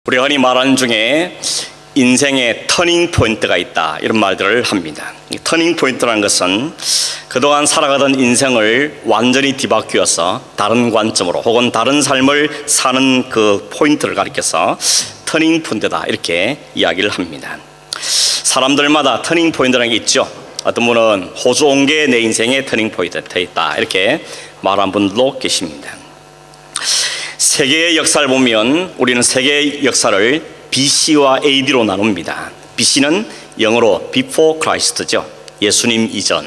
우리가 흔히 말하는 중에 인생의 터닝 포인트가 있다, 이런 말들을 합니다. 이 터닝 포인트라는 것은 그동안 살아가던 인생을 완전히 뒤바뀌어서 다른 관점으로 혹은 다른 삶을 사는 그 포인트를 가리켜서 터닝 포인트다, 이렇게 이야기를 합니다. 사람들마다 터닝 포인트라는 게 있죠. 어떤 분은 호주 온 게 내 인생의 터닝 포인트가 있다, 이렇게 말하는 분들도 계십니다. 세계의 역사를 보면 우리는 세계의 역사를 BC와 AD로 나눕니다. BC는 영어로 Before Christ죠. 예수님 이전.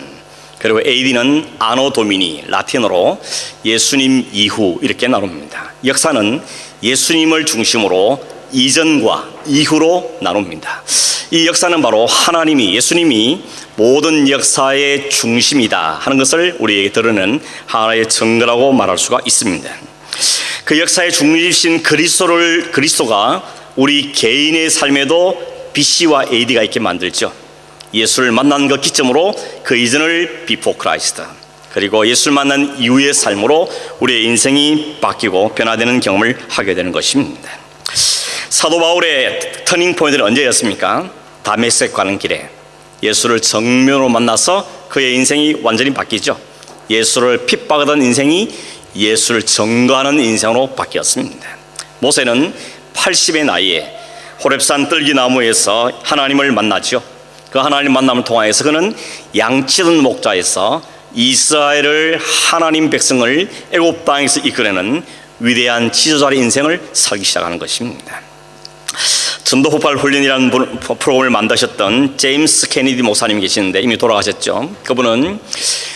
그리고 AD는 Anno Domini, 라틴어로 예수님 이후, 이렇게 나눕니다. 역사는 예수님을 중심으로 이전과 이후로 나눕니다. 이 역사는 바로 하나님이, 예수님이 모든 역사의 중심이다 하는 것을 우리에게 드러내는 하나의 증거라고 말할 수가 있습니다. 그 역사의 중심이신 그리스도가 우리 개인의 삶에도 BC와 AD가 있게 만들죠. 예수를 만난 것 기점으로 그 이전을 Before Christ, 그리고 예수를 만난 이후의 삶으로 우리의 인생이 바뀌고 변화되는 경험을 하게 되는 것입니다. 사도 바울의 터닝 포인트는 언제였습니까? 다메섹 가는 길에 예수를 정면으로 만나서 그의 인생이 완전히 바뀌죠. 예수를 핍박하던 인생이 예수를 증거하는 인생으로 바뀌었습니다. 모세는 80의 나이에 호렙산 뜰기나무에서 하나님을 만나죠. 그 하나님 만남을 통하여서 그는 양치던 목자에서 이스라엘을, 하나님 백성을 애굽 땅에서 이끌어내는 위대한 지도자의 인생을 살기 시작하는 것입니다. 전도 폭발 훈련이라는 프로그램을 만드셨던 제임스 케니디 목사님이 계시는데 이미 돌아가셨죠. 그분은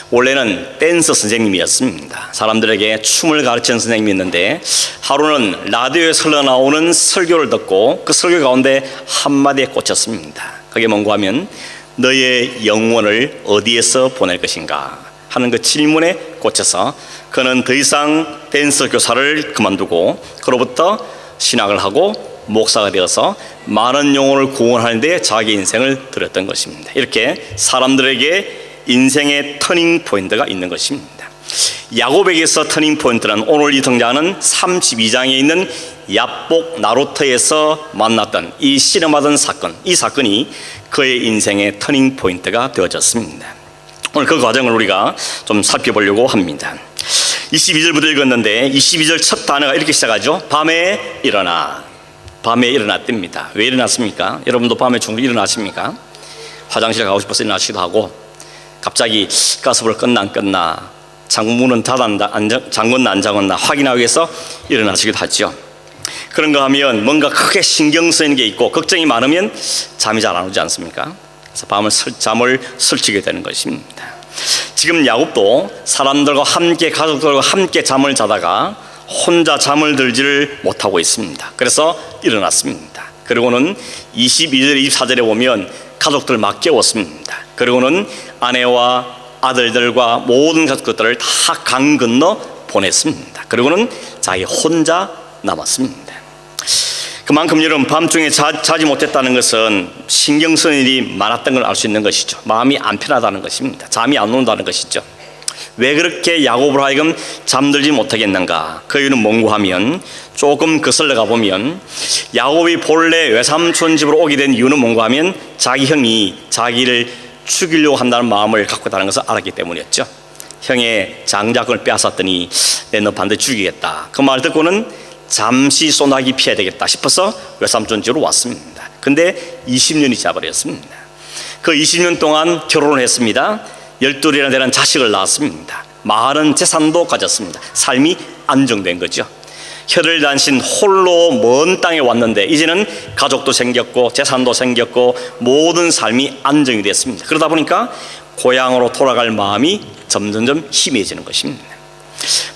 원래는 댄서 선생님이었습니다. 사람들에게 춤을 가르치는 선생님이었는데 하루는 라디오에서 흘러나오는 설교를 듣고 그 설교 가운데 한마디에 꽂혔습니다. 그게 뭔가 하면 너의 영혼을 어디에서 보낼 것인가 하는 그 질문에 꽂혀서 그는 더 이상 댄서 교사를 그만두고 그로부터 신학을 하고 목사가 되어서 많은 영혼을 구원하는 데 자기 인생을 들였던 것입니다. 이렇게 사람들에게 인생의 터닝 포인트가 있는 것입니다. 야곱에게서 터닝 포인트는 오늘 이 등장하는 32장에 있는 야복 나루터에서 만났던 이 씨름하던 사건, 이 사건이 그의 인생의 터닝 포인트가 되어졌습니다. 오늘 그 과정을 우리가 좀 살펴보려고 합니다. 22절부터 읽었는데 22절 첫 단어가 이렇게 시작하죠. 밤에 일어나. 밤에 일어났답니다. 왜 일어났습니까? 여러분도 밤에 중국 일어나십니까? 화장실 가고 싶어서 일어나시기도 하고, 갑자기 가스불 껐나 안 껐나, 창문은 잠궜나 안 잠궜나 확인하기 위해서 일어나시기도 하죠. 그런 거 하면 뭔가 크게 신경 쓰이는 게 있고 걱정이 많으면 잠이 잘 안 오지 않습니까? 그래서 잠을 설치게 되는 것입니다. 지금 야곱도 사람들과 함께, 가족들과 함께 잠을 자다가 혼자 잠을 들지를 못하고 있습니다. 그래서 일어났습니다. 그리고는 22절 24절에 보면 가족들 막 깨웠습니다. 그리고는 아내와 아들들과 모든 가족들을 다 강 건너 보냈습니다. 그리고는 자기 혼자 남았습니다. 그만큼 여러분, 밤중에 자지 못했다는 것은 신경 쓰는 일이 많았던 걸 알 수 있는 것이죠. 마음이 안 편하다는 것입니다. 잠이 안 온다는 것이죠. 왜 그렇게 야곱을 하여금 잠들지 못하겠는가? 그 이유는 뭔고 하면, 조금 거슬러 가보면 야곱이 본래 외삼촌 집으로 오게 된 이유는 뭔가 하면 자기 형이 자기를 죽이려고 한다는 마음을 갖고 있다는 것을 알았기 때문이었죠. 형의 장자권을 빼앗았더니 너 반드시 죽이겠다, 그 말 듣고는 잠시 소나기 피해야 되겠다 싶어서 외삼촌 집으로 왔습니다. 근데 20년이 지나버렸습니다. 그 20년 동안 결혼을 했습니다. 12이나 되는 자식을 낳았습니다. 많은 재산도 가졌습니다. 삶이 안정된 거죠. 혀를 단신 홀로 먼 땅에 왔는데 이제는 가족도 생겼고 재산도 생겼고 모든 삶이 안정이 됐습니다. 그러다 보니까 고향으로 돌아갈 마음이 점점점 희미해지는 것입니다.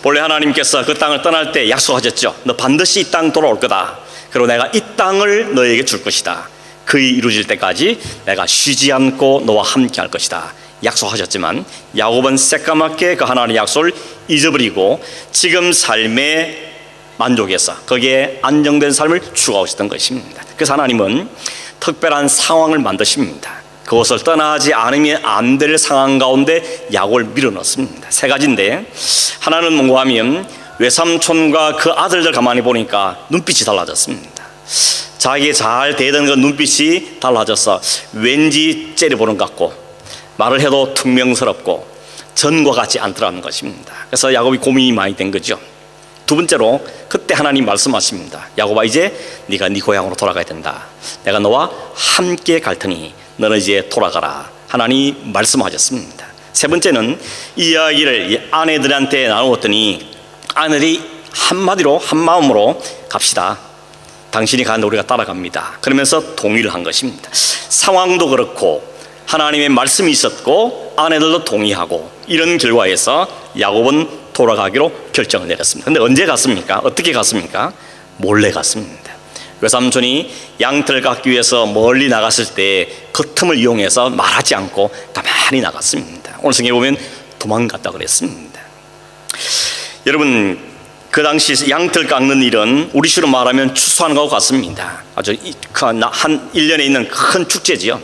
본래 하나님께서 그 땅을 떠날 때 약속하셨죠. 너 반드시 이 땅 돌아올 거다. 그리고 내가 이 땅을 너에게 줄 것이다. 그이 이루어질 때까지 내가 쉬지 않고 너와 함께 할 것이다 약속하셨지만, 야곱은 새까맣게 그 하나님의 약속을 잊어버리고 지금 삶에 만족해서 거기에 안정된 삶을 추구하고 있었던 것입니다. 그래서 하나님은 특별한 상황을 만드십니다. 그것을 떠나지 않으면 안 될 상황 가운데 야곱을 밀어넣습니다. 세 가지인데, 하나는 뭔가 하면 외삼촌과 그 아들들 가만히 보니까 눈빛이 달라졌습니다. 자기에 잘 대던 그 눈빛이 달라져서 왠지 째려보는 것 같고 말을 해도 퉁명스럽고 전과 같지 않더라는 것입니다. 그래서 야곱이 고민이 많이 된 거죠. 두 번째로 그때 하나님 말씀하십니다. 야곱아, 이제 네가 네 고향으로 돌아가야 된다. 내가 너와 함께 갈 테니 너는 이제 돌아가라. 하나님 말씀하셨습니다. 세 번째는 이 이야기를 아내들한테 나누었더니 아내들이 한마디로 한마음으로 갑시다. 당신이 가는데 우리가 따라갑니다. 그러면서 동의를 한 것입니다. 상황도 그렇고 하나님의 말씀이 있었고 아내들도 동의하고 이런 결과에서 야곱은 돌아가기로 결정을 내렸습니다. 근데 언제 갔습니까? 어떻게 갔습니까? 몰래 갔습니다. 외삼촌이 양털 깎기 위해서 멀리 나갔을 때 그 틈을 이용해서 말하지 않고 가만히 나갔습니다. 오늘 성경에 보면 도망갔다 그랬습니다. 여러분, 그 당시 양털 깎는 일은 우리식으로 말하면 추수하는 것과 같습니다. 아주 한 1년에 있는 큰 축제지요.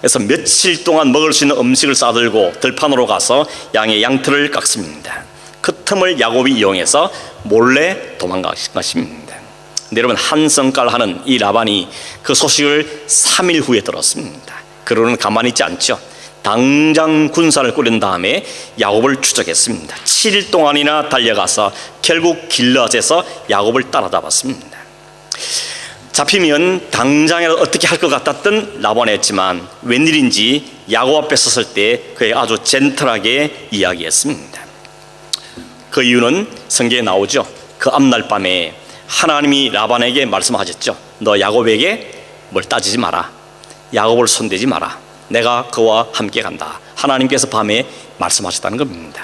그래서 며칠 동안 먹을 수 있는 음식을 싸들고 들판으로 가서 양의 양털을 깎습니다. 그 틈을 야곱이 이용해서 몰래 도망가신 것입니다. 근데 여러분, 한성깔 하는 이 라반이 그 소식을 3일 후에 들었습니다. 그러고는 가만히 있지 않죠. 당장 군사를 꾸린 다음에 야곱을 추적했습니다. 7일 동안이나 달려가서 결국 길앗에서 야곱을 따라잡았습니다. 잡히면 당장이라도 어떻게 할 것 같았던 라반이었지만 웬일인지 야곱 앞에 섰을 때 그의 아주 젠틀하게 이야기했습니다. 그 이유는 성경에 나오죠. 그 앞날 밤에 하나님이 라반에게 말씀하셨죠. 너 야곱에게 뭘 따지지 마라. 야곱을 손대지 마라. 내가 그와 함께 간다. 하나님께서 밤에 말씀하셨다는 겁니다.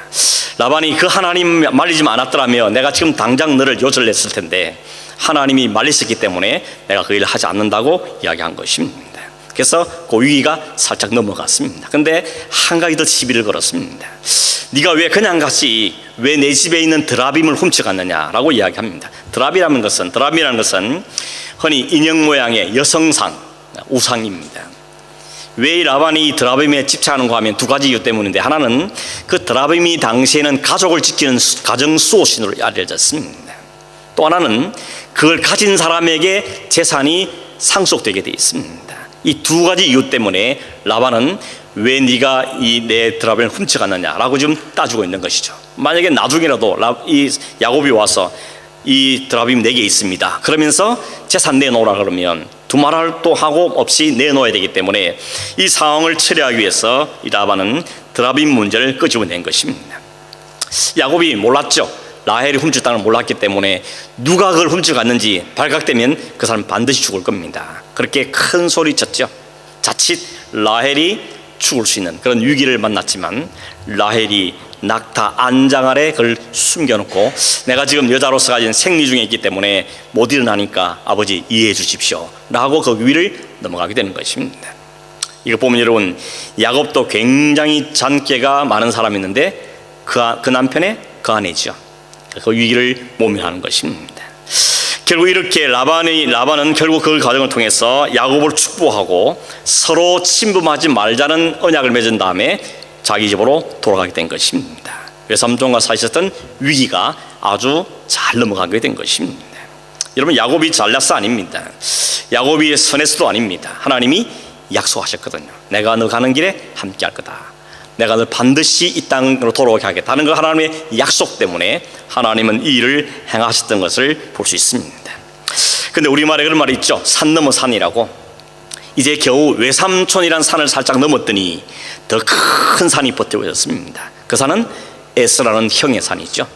라반이 그 하나님 말리지 않았더라면 내가 지금 당장 너를 요절냈을 텐데 하나님이 말리셨기 때문에 내가 그 일을 하지 않는다고 이야기한 것입니다. 그래서 그 위기가 살짝 넘어갔습니다. 근데 한 가지 더 시비를 걸었습니다. 네가 왜 그냥 갔지? 왜 내 집에 있는 드라빔을 훔쳐갔느냐라고 이야기합니다. 드라비라는 것은 흔히 인형 모양의 여성상, 우상입니다. 왜 이 라반이 드라빔에 집착하는가 하면 두 가지 이유 때문인데, 하나는 그 드라빔이 당시에는 가족을 지키는 가정 수호신으로 알려졌습니다. 또 하나는 그걸 가진 사람에게 재산이 상속되게 되어 있습니다. 이 두 가지 이유 때문에 라반은 왜 네가 이 내 드라빔을 훔쳐갔느냐라고 지금 따지고 있는 것이죠. 만약에 나중에라도 이 야곱이 와서 이 드라빔 내게 있습니다 그러면서 재산 내놓으라 그러면 두말도 하고 없이 내놓아야 되기 때문에 이 상황을 처리하기 위해서 이 라반은 드라빔 문제를 끄집어낸 것입니다. 야곱이 몰랐죠. 라헬이 훔쳤다는 걸 몰랐기 때문에 누가 그걸 훔쳐갔는지 발각되면 그 사람 반드시 죽을 겁니다. 그렇게 큰 소리 쳤죠. 자칫 라헬이 죽을 수 있는 그런 위기를 만났지만 라헬이 낙타 안장 아래 그걸 숨겨놓고 내가 지금 여자로서 가진 생리 중에 있기 때문에 못 일어나니까 아버지 이해해 주십시오 라고 그 위를 넘어가게 되는 것입니다. 이거 보면 여러분, 야곱도 굉장히 잔꾀가 많은 사람이었는데 그 남편의 그 아내죠. 그 위기를 모면하는 것입니다. 결국 이렇게 라반은 결국 그 과정을 통해서 야곱을 축복하고 서로 침범하지 말자는 언약을 맺은 다음에 자기 집으로 돌아가게 된 것입니다. 외삼촌과 사이셨던 위기가 아주 잘 넘어가게 된 것입니다. 여러분, 야곱이 잘나서 아닙니다. 야곱이 선해서도 아닙니다. 하나님이 약속하셨거든요. 내가 너 가는 길에 함께 할 거다. 내가 너 반드시 이 땅으로 돌아오게 하겠다는 그 하나님의 약속 때문에 하나님은 이 일을 행하셨던 것을 볼 수 있습니다. 근데 우리말에 그런 말이 있죠. 산 넘어 산이라고. 이제 겨우 외삼촌이란 산을 살짝 넘었더니 더 큰 산이 버텨졌습니다. 그 산은 에스라는 형의 산이죠.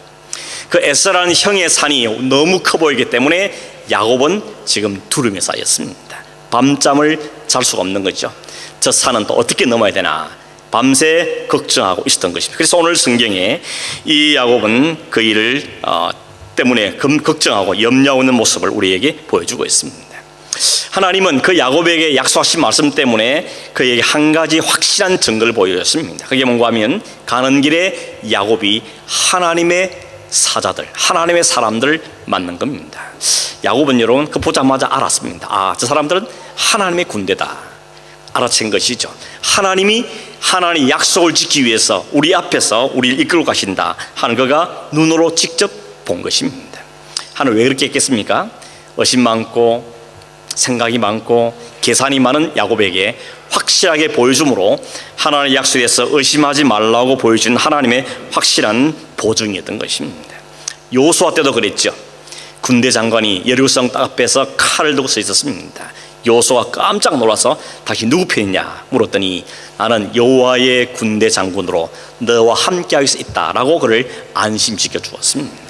그 에스라는 형의 산이 너무 커 보이기 때문에 야곱은 지금 두려움에 쌓였습니다. 밤잠을 잘 수가 없는 거죠. 저 산은 또 어떻게 넘어야 되나 밤새 걱정하고 있었던 것입니다. 그래서 오늘 성경에 이 야곱은 그 일을 때문에 걱정하고 염려하고 있는 모습을 우리에게 보여주고 있습니다. 하나님은 그 야곱에게 약속하신 말씀 때문에 그에게 한 가지 확실한 증거를 보여줬습니다. 그게 뭔가 하면 가는 길에 야곱이 하나님의 사자들, 하나님의 사람들을 만난 겁니다. 야곱은 여러분 그 보자마자 알았습니다. 아, 저 사람들은 하나님의 군대다 알아챈 것이죠. 하나님이 하나님의 약속을 지키기 위해서 우리 앞에서 우리를 이끌고 가신다 하는 그가 눈으로 직접 본 것입니다. 하나님 왜 그렇게 했겠습니까? 의심 많고 생각이 많고 계산이 많은 야곱에게 확실하게 보여주므로 하나님의 약속에 대해서 의심하지 말라고 보여주는 하나님의 확실한 보증이었던 것입니다. 여호수아 때도 그랬죠. 군대 장관이 여리고성 앞에서 칼을 들고 서 있었습니다. 여호수아가 깜짝 놀라서 당신 누구 편이냐 물었더니 나는 여호와의 군대 장군으로 너와 함께하기 위해서 있다라고 그를 안심시켜 주었습니다.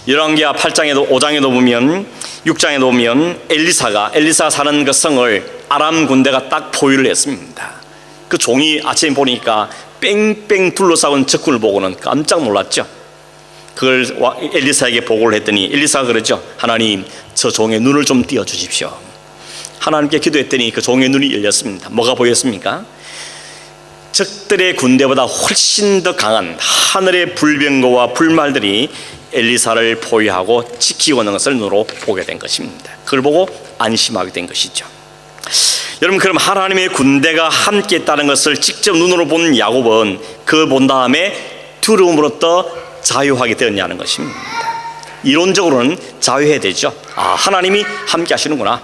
열왕기하 8장에도 5장에도 보면 6장에도 보면 엘리사 사는 그 성을 아람 군대가 딱 포위를 했습니다. 그 종이 아침에 보니까 뺑뺑 둘러싸고 있는 적군을 보고는 깜짝 놀랐죠. 그걸 엘리사에게 보고를 했더니 엘리사가 그러죠. 하나님, 저 종의 눈을 좀 띄워주십시오. 하나님께 기도했더니 그 종의 눈이 열렸습니다. 뭐가 보였습니까? 적들의 군대보다 훨씬 더 강한 하늘의 불병거와 불말들이 엘리사를 포위하고 지키고 있는 것을 눈으로 보게 된 것입니다. 그걸 보고 안심하게 된 것이죠. 여러분, 그럼 하나님의 군대가 함께 있다는 것을 직접 눈으로 본 야곱은 그걸 본 다음에 두려움으로부터 자유하게 되었냐는 것입니다. 이론적으로는 자유해야 되죠. 하나님이 함께 하시는구나.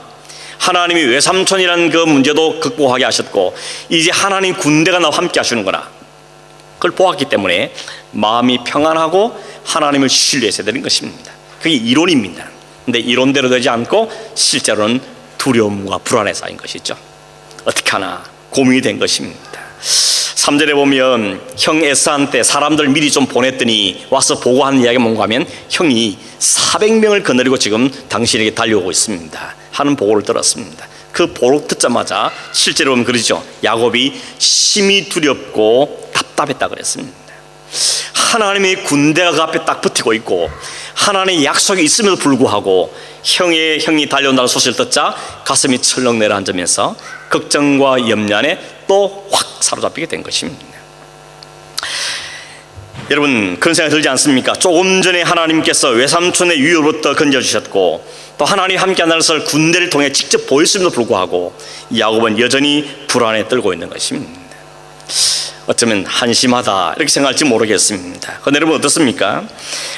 하나님이 외삼촌이라는 그 문제도 극복하게 하셨고 이제 하나님 군대가 나와 함께 하시는구나. 그걸 보았기 때문에 마음이 평안하고 하나님을 신뢰해야 되는 것입니다. 그게 이론입니다. 근데 이론대로 되지 않고 실제로는 두려움과 불안에 쌓인 것이죠. 어떻게 하나 고민이 된 것입니다. 3절에 보면 형 에사한테 사람들 미리 좀 보냈더니 와서 보고하는 이야기가 뭔가 하면 형이 400명을 거느리고 지금 당신에게 달려오고 있습니다 하는 보고를 들었습니다. 그 보고 듣자마자 실제로 보면 그러죠. 야곱이 심히 두렵고 답답했다 그랬습니다. 하나님의 군대가 그 앞에 딱 붙이고 있고 하나님의 약속이 있음에도 불구하고 형이 달려온다는 소식을 듣자 가슴이 철렁 내려앉으면서 걱정과 염려 안에 또 확 사로잡히게 된 것입니다. 여러분, 그런 생각이 들지 않습니까? 조금 전에 하나님께서 외삼촌의 위협으로부터 건져주셨고 또 하나님이 함께한다는 것을 군대를 통해 직접 보였음에도 불구하고 야곱은 여전히 불안에 떨고 있는 것입니다. 어쩌면 한심하다 이렇게 생각할지 모르겠습니다. 그런데 여러분 어떻습니까?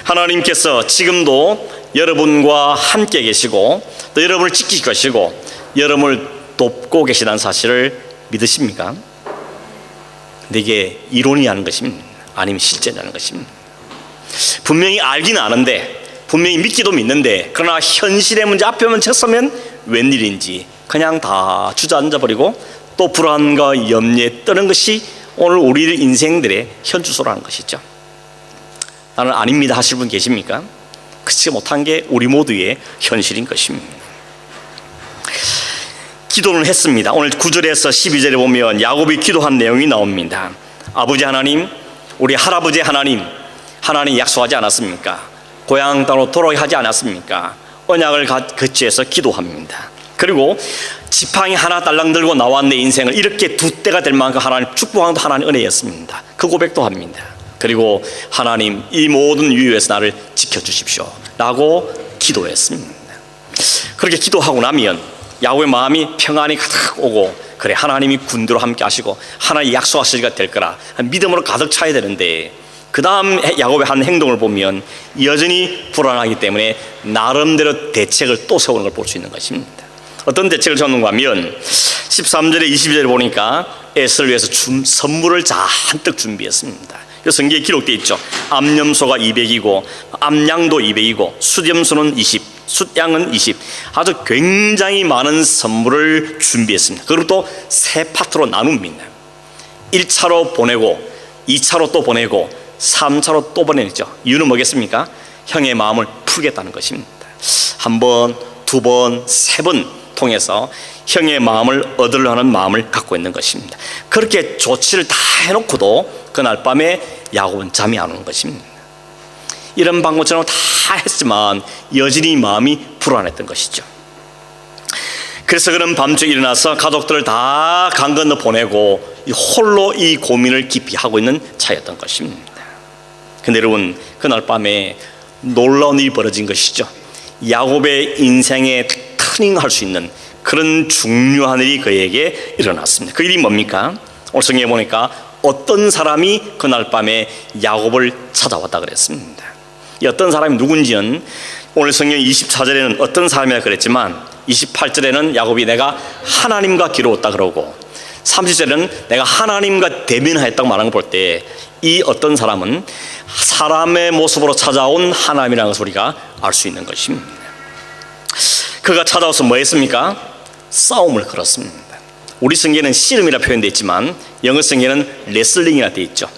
하나님께서 지금도 여러분과 함께 계시고 또 여러분을 지키실 것이고 여러분을 돕고 계시다는 사실을 믿으십니까? 근데 이게 이론이라는 것입니다. 아니면 실제라는 것입니다. 분명히 알기는 아는데 분명히 믿기도 믿는데 그러나 현실의 문제 앞에만 쳤으면 웬일인지 그냥 다 주저앉아 버리고 또 불안과 염려에 떠는 것이 오늘 우리 인생들의 현주소라는 것이죠. 나는 아닙니다 하실 분 계십니까? 그렇지 못한 게 우리 모두의 현실인 것입니다. 기도를 했습니다. 오늘 9절에서 12절에 보면 야곱이 기도한 내용이 나옵니다. 아버지 하나님, 우리 할아버지 하나님, 하나님 약속하지 않았습니까? 고향 땅으로 돌아오게 하지 않았습니까? 언약을 거치해서 기도합니다. 그리고 지팡이 하나 딸랑 들고 나와 내 인생을 이렇게 두 때가 될 만큼 하나님 축복한 하나님 은혜였습니다. 그 고백도 합니다. 그리고 하나님, 이 모든 위협에서 나를 지켜주십시오 라고 기도했습니다. 그렇게 기도하고 나면 야곱의 마음이 평안이 가득 오고 그래 하나님이 군대로 함께 하시고 하나님 약속하시리가 될 거라 믿음으로 가득 차야 되는데 그 다음 야곱의 한 행동을 보면 여전히 불안하기 때문에 나름대로 대책을 또 세우는 걸 볼 수 있는 것입니다. 어떤 대책을 세우는가 하면 13절에 22절에 보니까 에스를 위해서 선물을 잔뜩 준비했습니다. 성경에 기록되어 있죠. 암염소가 200이고 암양도 200이고 숫염소는 20, 숫양은 20. 아주 굉장히 많은 선물을 준비했습니다. 그리고 또 세 파트로 나눕니다. 1차로 보내고 2차로 또 보내고 3차로 또 보내죠. 이유는 뭐겠습니까? 형의 마음을 풀겠다는 것입니다. 한 번, 두 번, 세 번 통해서 형의 마음을 얻으려 하는 마음을 갖고 있는 것입니다. 그렇게 조치를 다 해놓고도 그날 밤에 야곱은 잠이 안 오는 것입니다. 이런 방법처럼 다 했지만 여전히 마음이 불안했던 것이죠. 그래서 그는 밤중에 일어나서 가족들을 다 강 건너 보내고 홀로 이 고민을 깊이 하고 있는 차였던 것입니다. 근데 여러분, 그날 밤에 놀라운 일이 벌어진 것이죠. 야곱의 인생에 터닝할 수 있는 그런 중요한 일이 그에게 일어났습니다. 그 일이 뭡니까? 오늘 성경에 보니까 어떤 사람이 그날 밤에 야곱을 찾아왔다 그랬습니다. 이 어떤 사람이 누군지는 오늘 성경 24절에는 어떤 사람이라 그랬지만 28절에는 야곱이 내가 하나님과 기로웠다 그러고 30절에는 내가 하나님과 대면하였다고 말하는 걸 볼 때 이 어떤 사람은 사람의 모습으로 찾아온 하나님이라는 것을 우리가 알 수 있는 것입니다. 그가 찾아와서 뭐 했습니까? 싸움을 걸었습니다. 우리 성경에는 씨름이라 표현되어 있지만 영어 성경에는 레슬링이라 되어 있죠.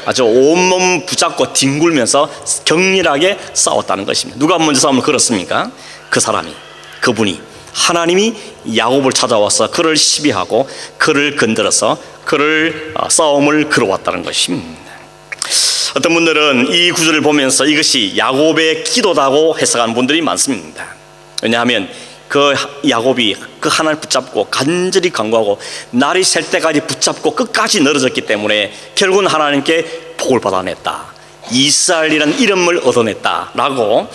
아주 온몸 붙잡고 뒹굴면서 격렬하게 싸웠다는 것입니다. 누가 먼저 싸움을 걸었습니까? 그 사람이, 그분이 하나님이 야곱을 찾아와서 그를 시비하고 그를 건드려서 그를 싸움을 걸어왔다는 것입니다. 어떤 분들은 이 구절을 보면서 이것이 야곱의 기도다고 해석하는 분들이 많습니다. 왜냐하면 그 야곱이 그 하나님을 붙잡고 간절히 간구하고 날이 셀 때까지 붙잡고 끝까지 늘어졌기 때문에 결국은 하나님께 복을 받아냈다, 이스라엘이라는 이름을 얻어냈다라고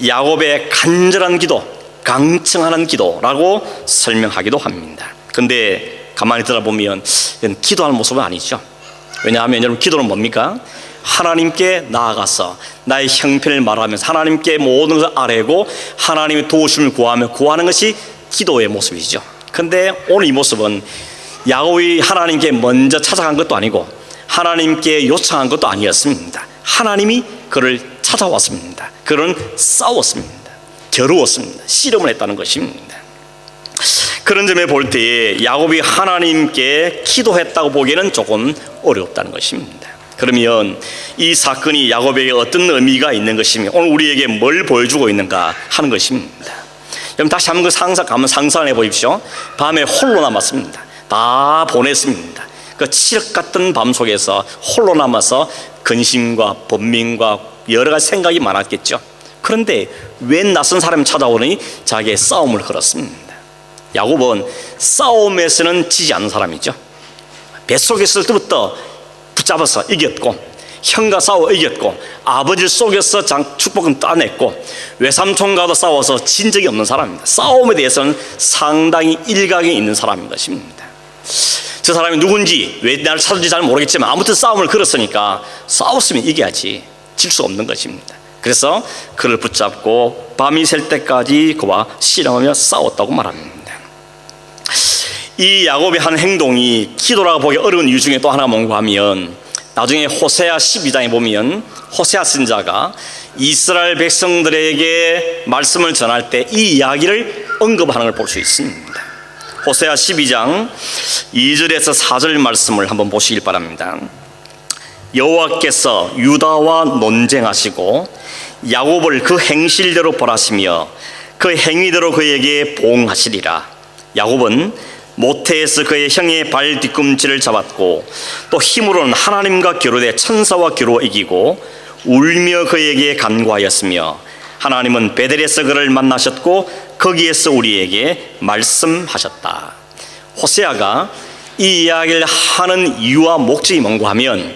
야곱의 간절한 기도, 강청하는 기도라고 설명하기도 합니다. 근데 가만히 들어보면 이건 기도하는 모습은 아니죠. 왜냐하면 여러분, 기도는 뭡니까? 하나님께 나아가서 나의 형편을 말하면서 하나님께 모든 것을 아뢰고 하나님의 도우심을 구하며 구하는 것이 기도의 모습이죠. 근데 오늘 이 모습은 야곱이 하나님께 먼저 찾아간 것도 아니고 하나님께 요청한 것도 아니었습니다. 하나님이 그를 찾아왔습니다. 그는 싸웠습니다. 겨루었습니다. 씨름을 했다는 것입니다. 그런 점에 볼 때에 야곱이 하나님께 기도했다고 보기에는 조금 어렵다는 것입니다. 그러면 이 사건이 야곱에게 어떤 의미가 있는 것이며 오늘 우리에게 뭘 보여주고 있는가 하는 것입니다. 여러분, 다시 한번 한번 상상해 보십시오. 밤에 홀로 남았습니다. 다 보냈습니다. 그 칠흑 같은 밤 속에서 홀로 남아서 근심과 번민과 여러 가지 생각이 많았겠죠. 그런데 웬 낯선 사람이 찾아오더니 자기의 싸움을 걸었습니다. 야곱은 싸움에서는 지지 않는 사람이죠. 뱃속에 있을 때부터 붙잡아서 이겼고, 형과 싸워 이겼고, 아버지를 속여서 축복은 따냈고, 외삼촌과도 싸워서 진 적이 없는 사람입니다. 싸움에 대해서는 상당히 일각이 있는 사람인 것입니다. 저 사람이 누군지 왜 나를 찾은지 잘 모르겠지만 아무튼 싸움을 걸었으니까 싸웠으면 이겨야지, 질 수 없는 것입니다. 그래서 그를 붙잡고 밤이 셀 때까지 그와 씨름하며 싸웠다고 말합니다. 이 야곱의 한 행동이 기도라고 보기 어려운 이유 중에 또 하나 뭔가 하면 나중에 호세아 12장에 보면 호세아 선지자가 이스라엘 백성들에게 말씀을 전할 때 이 이야기를 언급하는 걸 볼 수 있습니다. 호세아 12장 2절에서 4절 말씀을 한번 보시길 바랍니다. 여호와께서 유다와 논쟁하시고 야곱을 그 행실대로 벌하시며 그 행위대로 그에게 보응하시리라. 야곱은 모태에서 그의 형의 발 뒤꿈치를 잡았고 또 힘으로는 하나님과 겨루되 천사와 겨루어 이기고 울며 그에게 간구하였으며 하나님은 베델에서 그를 만나셨고 거기에서 우리에게 말씀하셨다. 호세아가 이 이야기를 하는 이유와 목적이 뭔가 하면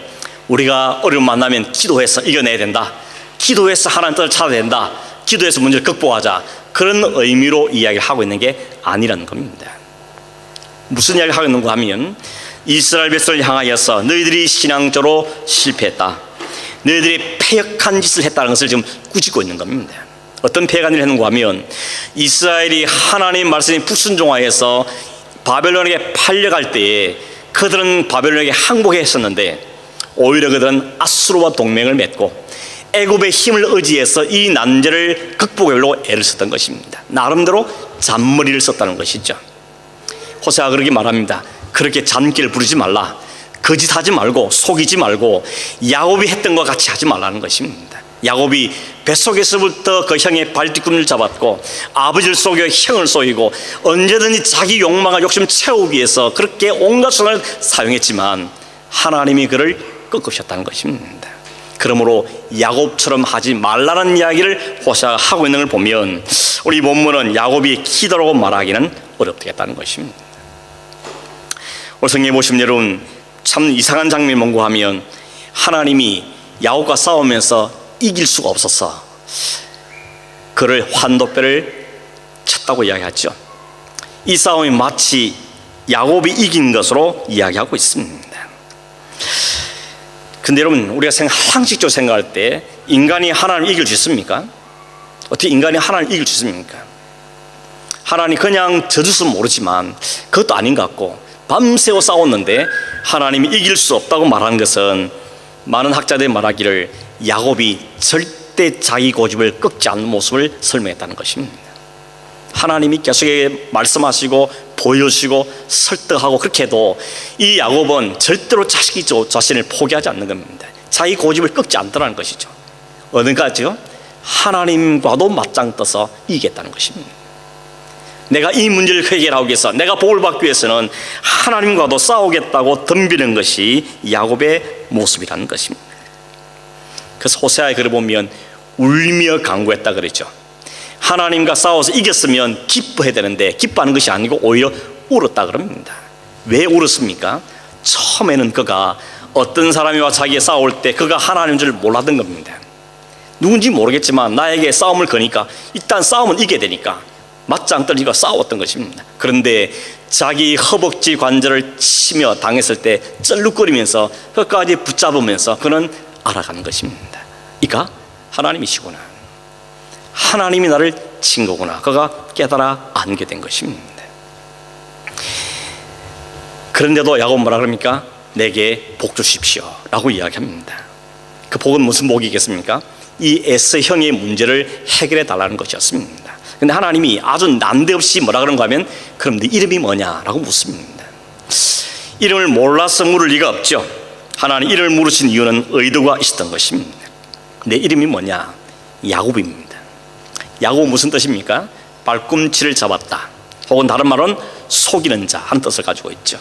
우리가 어려움 만나면 기도해서 이겨내야 된다, 기도해서 하나님 뜻을 찾아야 된다, 기도해서 문제를 극복하자, 그런 의미로 이야기를 하고 있는 게 아니라는 겁니다. 무슨 이야기를 하고 있는가 하면 이스라엘 백성을 향하여서 너희들이 신앙적으로 실패했다, 너희들이 패역한 짓을 했다는 것을 지금 꾸짖고 있는 겁니다. 어떤 패역한 일을 했는가 하면 이스라엘이 하나님 말씀에 불순종하여서 바벨론에게 팔려갈 때에 그들은 바벨론에게 항복했었는데 오히려 그들은 아수르와 동맹을 맺고 애굽의 힘을 의지해서 이 난제를 극복하려고 애를 썼던 것입니다. 나름대로 잔머리를 썼다는 것이죠. 호세아가 그렇게 말합니다. 그렇게 잔기를 부리지 말라, 거짓하지 말고 속이지 말고 야곱이 했던 것 같이 하지 말라는 것입니다. 야곱이 뱃속에서부터 그 형의 발뒤꿈치를 잡았고 아버지를 속여 형을 속이고 언제든지 자기 욕망과 욕심 채우기 위해서 그렇게 온갖 수단을 사용했지만 하나님이 그를 꺾으셨다는 것입니다. 그러므로 야곱처럼 하지 말라는 이야기를 호세아가 하고 있는 걸 보면 우리 본문은 야곱이 기도라고 말하기는 어렵겠다는 것입니다. 오늘 성경에 보시면 여러분 참 이상한 장면이 뭔가 하면 하나님이 야곱과 싸우면서 이길 수가 없어서 그를 환도뼈를 쳤다고 이야기하죠. 이 싸움이 마치 야곱이 이긴 것으로 이야기하고 있습니다. 근데 여러분 우리가 상식적으로 생각할 때 인간이 하나님을 이길 수 있습니까? 어떻게 인간이 하나님을 이길 수 있습니까? 하나님 그냥 져줬으면 모르지만 그것도 아닌 것 같고 밤새워 싸웠는데 하나님이 이길 수 없다고 말하는 것은 많은 학자들이 말하기를 야곱이 절대 자기 고집을 꺾지 않는 모습을 설명했다는 것입니다. 하나님이 계속 말씀하시고 보여주시고 설득하고 그렇게 해도 이 야곱은 절대로 자신을 포기하지 않는 겁니다. 자기 고집을 꺾지 않더라는 것이죠. 어느까지요? 하나님과도 맞짱 떠서 이기겠다는 것입니다. 내가 이 문제를 해결하기 위해서, 내가 복을 받기 위해서는 하나님과도 싸우겠다고 덤비는 것이 야곱의 모습이라는 것입니다. 그래서 호세아의 글을 보면 울며 간구했다 그랬죠. 하나님과 싸워서 이겼으면 기뻐해야 되는데 기뻐하는 것이 아니고 오히려 울었다 그럽니다. 왜 울었습니까? 처음에는 그가 어떤 사람이와 자기가 싸울 때 그가 하나님인 줄 몰랐던 겁니다. 누군지 모르겠지만 나에게 싸움을 거니까 일단 싸움은 이겨야 되니까 맞짱 떨리고 싸웠던 것입니다. 그런데 자기 허벅지 관절을 치며 당했을 때 쩔룩거리면서 끝까지 붙잡으면서 그는 알아가는 것입니다. 이가 하나님이시구나, 하나님이 나를 친 거구나, 그가 깨달아 안게 된 것입니다. 그런데도 야곱 뭐라 그럽니까? 내게 복 주십시오 라고 이야기합니다. 그 복은 무슨 복이겠습니까? 이 에서 형의 문제를 해결해 달라는 것이었습니다. 근데 하나님이 아주 난데없이 뭐라 그런가 하면 그럼 네 이름이 뭐냐라고 묻습니다. 이름을 몰라서 물을 리가 없죠. 하나님 이름을 물으신 이유는 의도가 있었던 것입니다. 내 이름이 뭐냐? 야곱입니다. 야곱은 무슨 뜻입니까? 발꿈치를 잡았다, 혹은 다른 말은 속이는 자 하는 뜻을 가지고 있죠.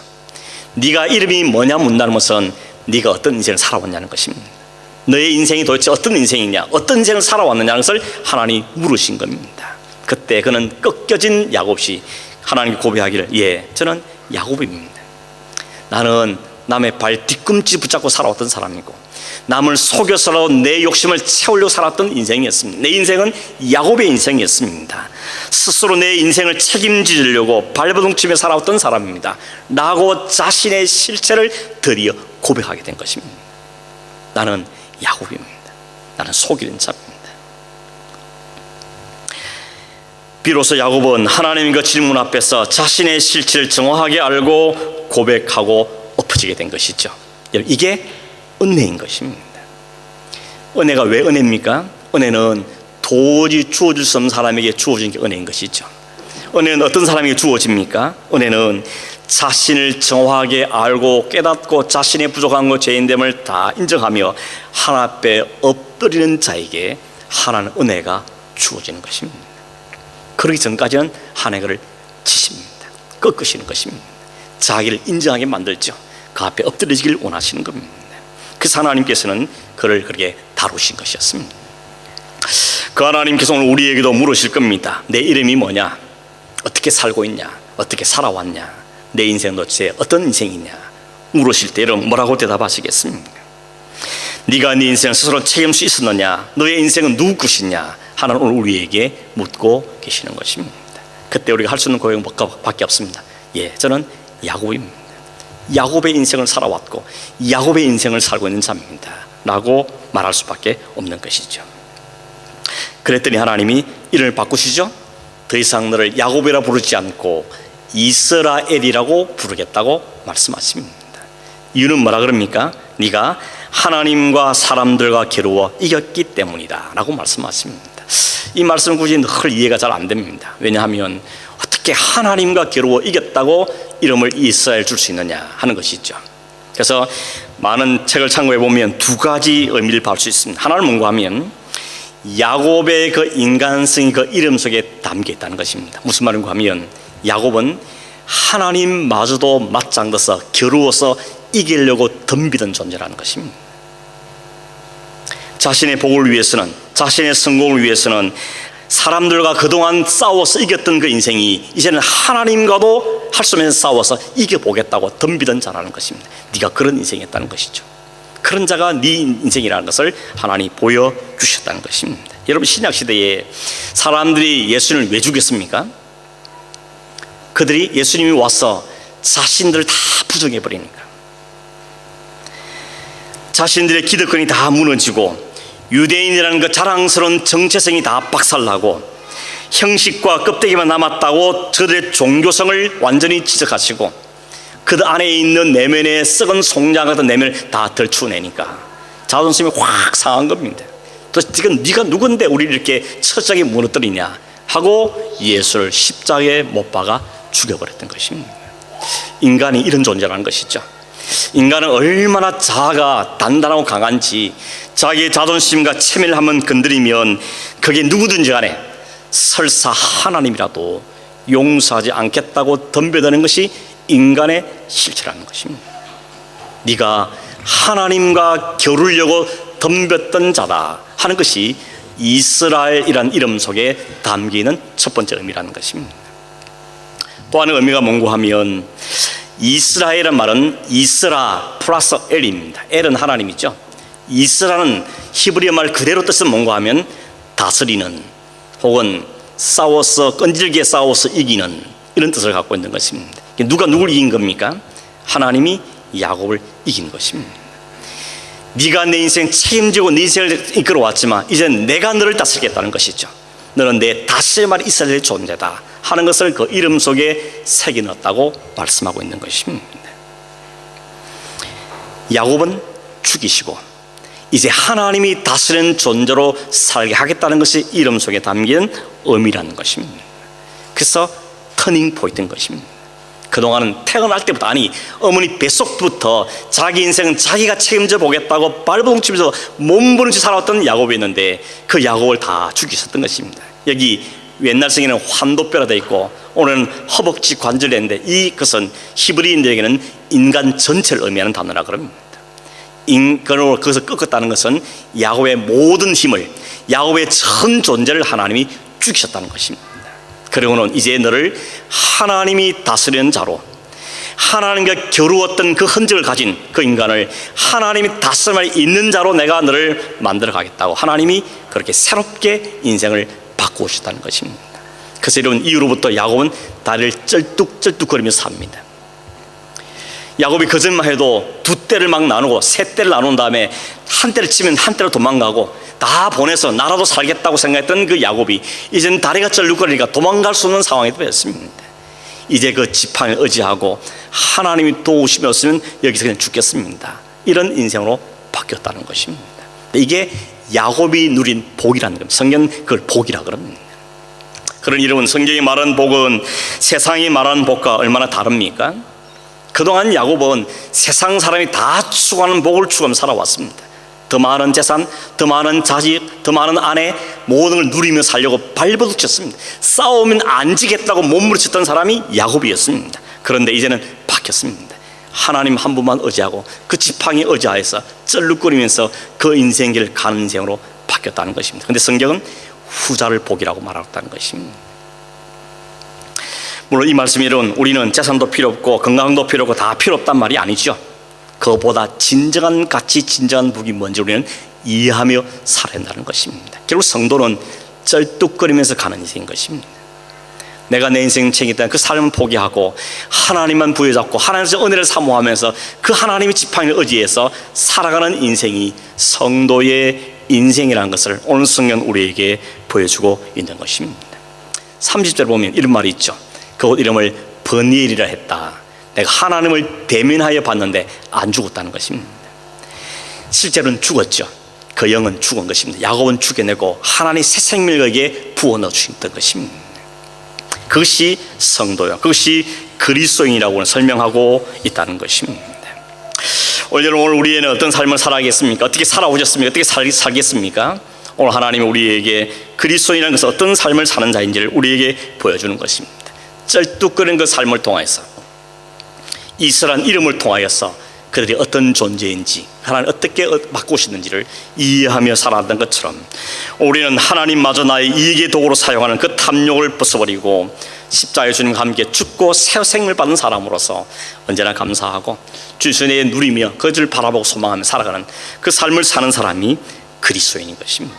네가 이름이 뭐냐 묻는다는 것은 네가 어떤 인생을 살아왔냐는 것입니다. 너의 인생이 도대체 어떤 인생이냐, 어떤 인생을 살아왔느냐는 것을 하나님이 물으신 겁니다. 그때 그는 꺾여진 야곱이 하나님께 고백하기를, 예, 저는 야곱입니다. 나는 남의 발 뒤꿈치 붙잡고 살아왔던 사람이고 남을 속여서라도 내 욕심을 채우려고 살았던 인생이었습니다. 내 인생은 야곱의 인생이었습니다. 스스로 내 인생을 책임지려고 발버둥치며 살아왔던 사람입니다 라고 자신의 실체를 드디어 고백하게 된 것입니다. 나는 야곱입니다. 나는 속이는 자입니다. 비로소 야곱은 하나님의 그 질문 앞에서 자신의 실체를 정확하게 알고 고백하고 엎어지게 된 것이죠. 이게 은혜인 것입니다. 은혜가 왜 은혜입니까? 은혜는 도저히 주어질 수 없는 사람에게 주어진 게 은혜인 것이죠. 은혜는 어떤 사람에게 주어집니까? 은혜는 자신을 정확하게 알고 깨닫고 자신의 부족한 것, 죄인됨을 다 인정하며 하나님 앞에 엎드리는 자에게 하나는 은혜가 주어지는 것입니다. 그러기 전까지는 하나님을 치십니다. 꺾으시는 것입니다. 자기를 인정하게 만들죠. 그 앞에 엎드려지길 원하시는 겁니다. 그래서 하나님께서는 그를 그렇게 다루신 것이었습니다. 그 하나님께서 오늘 우리에게도 물으실 겁니다. 내 이름이 뭐냐? 어떻게 살고 있냐? 어떻게 살아왔냐? 내 인생 도대체 어떤 인생이냐? 물으실 때 여러분 뭐라고 대답하시겠습니까? 네가 네 인생을 스스로 책임질 수 있었느냐? 너의 인생은 누구 것이냐? 하나는 오늘 우리에게 묻고 계시는 것입니다. 그때 우리가 할 수 있는 고백밖에 없습니다. 예, 저는 야곱입니다. 야곱의 인생을 살아왔고 야곱의 인생을 살고 있는 자입니다 라고 말할 수밖에 없는 것이죠. 그랬더니 하나님이 이름을 바꾸시죠. 더 이상 너를 야곱이라 부르지 않고 이스라엘이라고 부르겠다고 말씀하십니다. 이유는 뭐라 그럽니까? 네가 하나님과 사람들과 겨루어 이겼기 때문이다 라고 말씀하십니다. 이 말씀은 굳이 늘 이해가 잘 안 됩니다. 왜냐하면 어떻게 하나님과 겨루어 이겼다고 이름을 이스라엘 줄 수 있느냐 하는 것이죠. 그래서 많은 책을 참고해 보면 두 가지 의미를 받을 수 있습니다. 하나는 뭔가 하면 야곱의 그 인간성이 그 이름 속에 담겨 있다는 것입니다. 무슨 말인가 하면 야곱은 하나님마저도 맞짱떠서 겨루어서 이기려고 덤비던 존재라는 것입니다. 자신의 복을 위해서는, 자신의 성공을 위해서는 사람들과 그동안 싸워서 이겼던 그 인생이 이제는 하나님과도 할 수 없는 싸워서 이겨보겠다고 덤비던 자라는 것입니다. 네가 그런 인생이었다는 것이죠. 그런 자가 네 인생이라는 것을 하나님이 보여주셨다는 것입니다. 여러분, 신약시대에 사람들이 예수님을 왜 죽였습니까? 그들이 예수님이 와서 자신들을 다 부정해버리니까, 자신들의 기득권이 다 무너지고 유대인이라는 그 자랑스러운 정체성이 다 박살나고 형식과 껍데기만 남았다고 저들의 종교성을 완전히 지적하시고 그 안에 있는 내면의 썩은 송장 같은 내면을 다 덜추내니까 자존심이 확 상한 겁니다. 또 지금 네가 누군데 우리를 이렇게 처절하게 무너뜨리냐 하고 예수를 십자가에 못 박아 죽여버렸던 것입니다. 인간이 이런 존재라는 것이죠. 인간은 얼마나 자아가 단단하고 강한지 자기의 자존심과 체면을 한번 건드리면 그게 누구든지 간에 설사 하나님이라도 용서하지 않겠다고 덤벼드는 것이 인간의 실체라는 것입니다. 네가 하나님과 겨루려고 덤볐던 자다 하는 것이 이스라엘이라는 이름 속에 담기는 첫 번째 의미라는 것입니다. 또 하나의 의미가 뭔고 하면 이스라엘이라는 말은 이스라 플러스 엘입니다. 엘은 하나님이죠. 이스라는 히브리어 말 그대로 뜻은 뭔가 하면 다스리는 혹은 싸워서 끈질기게 싸워서 이기는 이런 뜻을 갖고 있는 것입니다. 누가 누굴 이긴 겁니까? 하나님이 야곱을 이긴 것입니다. 네가 내 인생 책임지고 네 인생을 이끌어왔지만 이제 내가 너를 다스리겠다는 것이죠. 너는 내 다스릴 말이 있어야 될 존재다 하는 것을 그 이름 속에 새겨넣었다고 말씀하고 있는 것입니다. 야곱은 죽이시고 이제 하나님이 다스리는 존재로 살게 하겠다는 것이 이름 속에 담긴 의미라는 것입니다. 그래서 터닝 포인트인 것입니다. 그동안은 태어날 때부터 아니 어머니 뱃속부터 자기 인생은 자기가 책임져 보겠다고 발버둥치면서 몸부림치 살아왔던 야곱이었는데 그 야곱을 다 죽이셨던 것입니다. 여기 옛날 성에는 환도뼈라 되어 있고 오늘은 허벅지 관절인데 이것은 히브리인들에게는 인간 전체를 의미하는 단어라 그럽니다. 인간으로 그것을 꺾었다는 것은 야곱의 모든 힘을 야곱의 전 존재를 하나님이 죽이셨다는 것입니다. 그리고는 이제 너를 하나님이 다스리는 자로 하나님과 겨루었던 그 흔적을 가진 그 인간을 하나님이 다스림을 있는 자로 내가 너를 만들어 가겠다고 하나님이 그렇게 새롭게 인생을 바꾸셨다는 것입니다. 그래서 이런 이후로부터 야곱은 다리를 쩔뚝쩔뚝거리면서 삽니다. 야곱이 그전만 해도 두 떼를 막 나누고 세 떼를 나눈 다음에 한 떼를 치면 한 떼로 도망가고 다 보내서 나라도 살겠다고 생각했던 그 야곱이 이제는 다리가 쩔뚝거리니까 도망갈 수 없는 상황이 되었습니다. 이제 그 지팡이를 의지하고 하나님이 도우시면 여기서 그냥 죽겠습니다. 이런 인생으로 바뀌었다는 것입니다. 이게 야곱이 누린 복이라는 겁니다. 성경은 그걸 복이라고 그럽니다. 그런 이름은 성경이 말하는 복은 세상이 말하는 복과 얼마나 다릅니까? 그동안 야곱은 세상 사람이 다 추구하는 복을 추구하며 살아왔습니다. 더 많은 재산, 더 많은 자식, 더 많은 아내 모든 걸 누리며 살려고 발버둥쳤습니다. 싸우면 안 지겠다고 몸부림쳤던 사람이 야곱이었습니다. 그런데 이제는 바뀌었습니다. 하나님 한 분만 의지하고 그 지팡이 의지하여서 쩔룩거리면서 그 인생길 가는 인생으로 바뀌었다는 것입니다. 그런데 성경은 후자를 복이라고 말했다는 것입니다. 물론 이 말씀이론 우리는 재산도 필요 없고 건강도 필요 없고 다 필요 없단 말이 아니죠. 그보다 진정한 가치, 진정한 복이 뭔지 우리는 이해하며 살아야 한다는 것입니다. 결국 성도는 쩔뚝거리면서 가는 인생인 것입니다. 내가 내 인생 책임있다는 그 삶을 포기하고 하나님만 부여잡고 하나님의 은혜를 사모하면서 그 하나님의 지팡이를 의지해서 살아가는 인생이 성도의 인생이라는 것을 오늘 성경 우리에게 보여주고 있는 것입니다. 30절 보면 이런 말이 있죠. 그 이름을 버니엘이라 했다. 내가 하나님을 대면하여 봤는데 안 죽었다는 것입니다. 실제로는 죽었죠. 그 영은 죽은 것입니다. 야곱은 죽여내고 하나님 새 생명을 그에게 부어넣어 주셨던 것입니다. 그것이 성도요, 그것이 그리스도인이라고 설명하고 있다는 것입니다. 오늘 우리에는 어떤 삶을 살아가겠습니까? 어떻게 살아오셨습니까? 어떻게 살겠습니까? 오늘 하나님은 우리에게 그리스도인이라는 것은 어떤 삶을 사는 자인지를 우리에게 보여주는 것입니다. 쩔뚝거리는 그 삶을 통해서 이스라엘 이름을 통하여서 그들이 어떤 존재인지 하나님 어떻게 바꾸시는지를 이해하며 살아왔던 것처럼 우리는 하나님마저 나의 이익의 도구로 사용하는 그 탐욕을 벗어버리고 십자가의 주님과 함께 죽고 새 생을 받은 사람으로서 언제나 감사하고 주님의 누리며 그것을 바라보고 소망하며 살아가는 그 삶을 사는 사람이 그리스도인인 것입니다.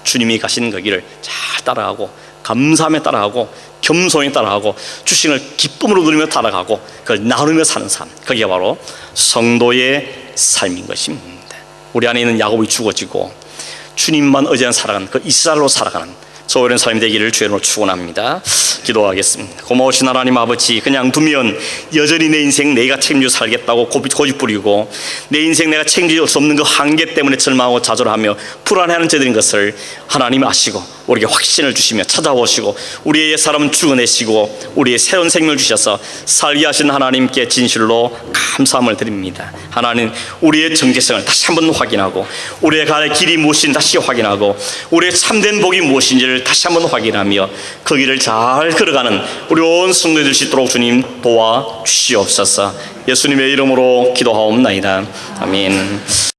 주님이 가시는 그 길을 잘 따라가고 감사하며 따라가고 겸손히 따라가고 주신 걸 기쁨으로 누리며 따라가고 그걸 나누며 사는 삶, 그게 바로 성도의 삶인 것입니다. 우리 안에 있는 야곱이 죽어지고 주님만 의지한 살아가는 그 이스라엘로 살아가는 저 어린 사람이 되기를 주의 이름으로 축원합니다. 기도하겠습니다. 고마우신 하나님 아버지, 그냥 두면 여전히 내 인생 내가 책임져 살겠다고 고집 부리고 내 인생 내가 책임질 수 없는 그 한계 때문에 절망하고 좌절하며 불안해하는 저들인 것을 하나님 아시고 우리에게 확신을 주시며 찾아오시고 우리의 옛사람은 죽어내시고 우리의 새로운 생명을 주셔서 살게 하신 하나님께 진실로 감사함을 드립니다. 하나님, 우리의 정체성을 다시 한번 확인하고 우리의 갈 길이 무엇인지 다시 확인하고 우리의 참된 복이 무엇인지를 다시 한번 확인하며 그 길을 잘 걸어가는 우리 온 성도들 수 있도록 주님 도와주시옵소서. 예수님의 이름으로 기도하옵나이다. 아멘.